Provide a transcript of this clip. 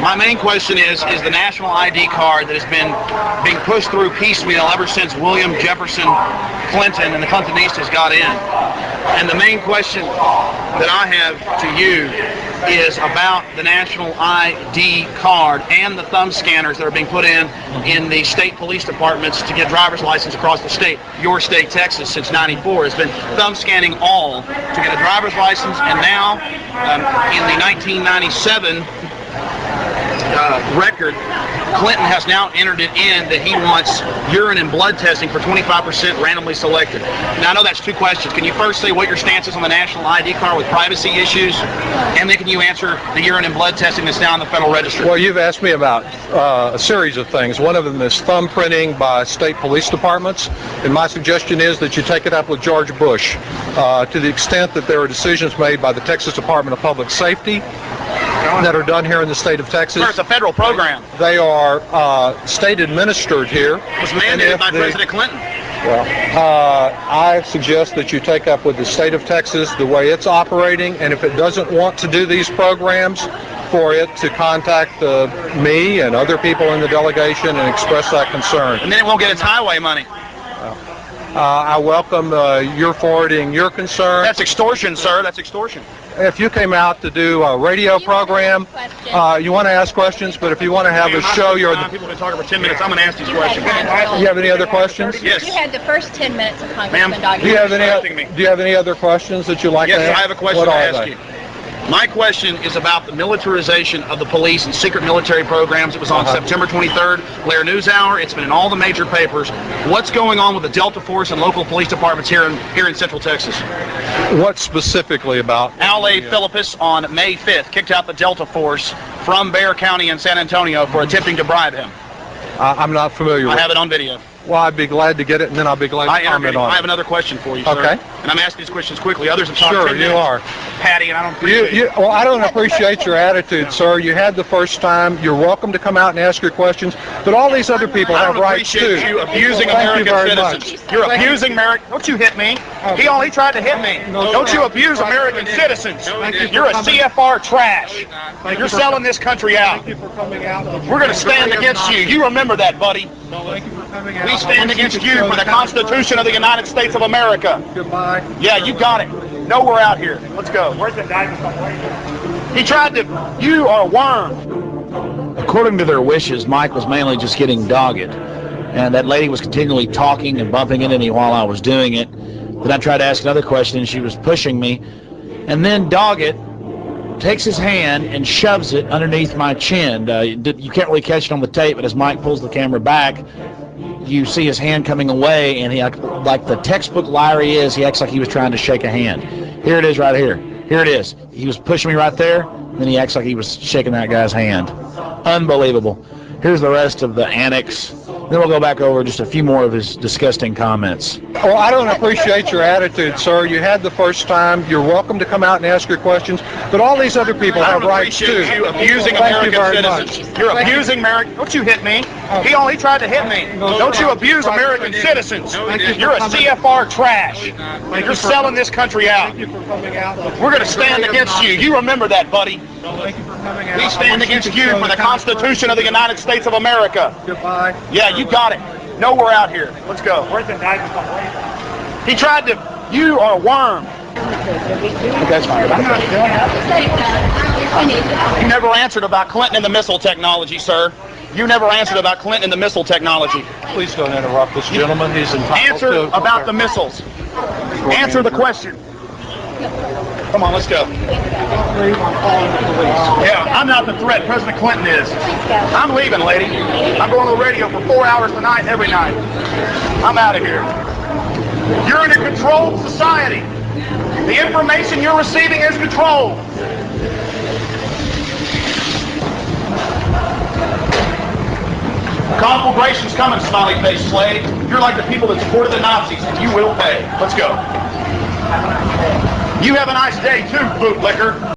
My main question is the national ID card that has been being pushed through piecemeal ever since William Jefferson Clinton and the Clintonistas got in. And the main question that I have to you is about the national ID card and the thumb scanners that are being put in the state police departments to get driver's license across the state. Your state, Texas, since '94 has been thumb scanning all to get a driver's license, and now in the 1997 record, Clinton has now entered it in that he wants urine and blood testing for 25% randomly selected. Now, I know that's two questions. Can you first say what your stance is on the national ID card with privacy issues, and then can you answer the urine and blood testing that's now in the Federal Register? Well, you've asked me about a series of things. One of them is thumbprinting by state police departments, and my suggestion is that you take it up with George Bush. To the extent that there are decisions made by the Texas Department of Public Safety that are done here in the state of Texas. Sir, it's a federal program. They are state administered here. It was mandated by President Clinton. Well, I suggest that you take up with the state of Texas the way it's operating, and if it doesn't want to do these programs, for it to contact me and other people in the delegation and express that concern. And then it won't get its highway money. I welcome your forwarding your concern. That's extortion, sir. That's extortion. If you came out to do a radio program, you want to ask questions, but if you want to have a show, people been talking for 10 minutes. I'm going to ask these questions. You have any other questions? Yes. You had the first 10 minutes of Congressman Doggett. Do you have any other questions that you'd like to ask? Yes, I have a question to ask you. My question is about the militarization of the police and secret military programs. It was on September 23rd, Blair NewsHour. It's been in all the major papers. What's going on with the Delta Force and local police departments here in Central Texas? What specifically about? Malay Philippus on May 5th kicked out the Delta Force from Bexar County in San Antonio for attempting to bribe him. I'm not familiar with it. I have it on video. Well, I'd be glad to get it, and then I'll be glad to comment on it. I have another question for you, sir. Okay. And I'm asking these questions quickly. Others have talked 10 minutes. Sure, you are. Patty, and I don't appreciate it. Well, I don't appreciate your attitude, sir. You had the first time. You're welcome to come out and ask your questions, but all these other people have rights too. I don't appreciate you abusing American citizens. You're abusing American. Don't you hit me. He tried to hit me. Don't you abuse American citizens. You're a CFR trash. You're selling this country out. Thank you for coming out. We're going to stand against you. You remember that, buddy. Thank you for coming out. We stand against you for the Constitution of the United States of America. Goodbye. Yeah, you got it. No, we're out here. Let's go. Where's the guy? He tried to. You are a worm. According to their wishes, Mike was mainly just getting Doggett, and that lady was continually talking and bumping into me while I was doing it. Then I tried to ask another question, and she was pushing me, and then Doggett takes his hand and shoves it underneath my chin. You can't really catch it on the tape, but as Mike pulls the camera back, you see his hand coming away, and he, like the textbook liar he is, he acts like he was trying to shake a hand. Here it is right here. Here it is. He was pushing me right there, and then he acts like he was shaking that guy's hand. Unbelievable. Here's the rest of the annex. Then we'll go back over just a few more of his disgusting comments. Well, I don't appreciate your attitude, sir. You had the first time. You're welcome to come out and ask your questions, but all these other people have rights too. I don't appreciate you abusing American citizens. You're abusing American. Don't you hit me. He tried to hit me. Don't you abuse American citizens. You're a CFR trash. You're selling this country out. Thank you for coming out. We're going to stand against you. You remember that, buddy. Thank you for coming out. We stand against you for the Constitution of the United States of America. Goodbye. Yeah, you got it. No, we're out here. Let's go. Where's the guy? He tried to. You are a worm. That's fine. You never answered about Clinton and the missile technology, sir. You never answered about Clinton and the missile technology. Please don't interrupt this gentleman. He's entitled Answer to about the missiles. Answer the question. Come on, let's go. Yeah, I'm not the threat. President Clinton is. I'm leaving, lady. I'm going on the radio for 4 hours tonight, every night. I'm out of here. You're in a controlled society. The information you're receiving is controlled. Conflagration's coming, smiley face slave. You're like the people that supported the Nazis, and you will pay. Let's go. You have a nice day too, bootlicker.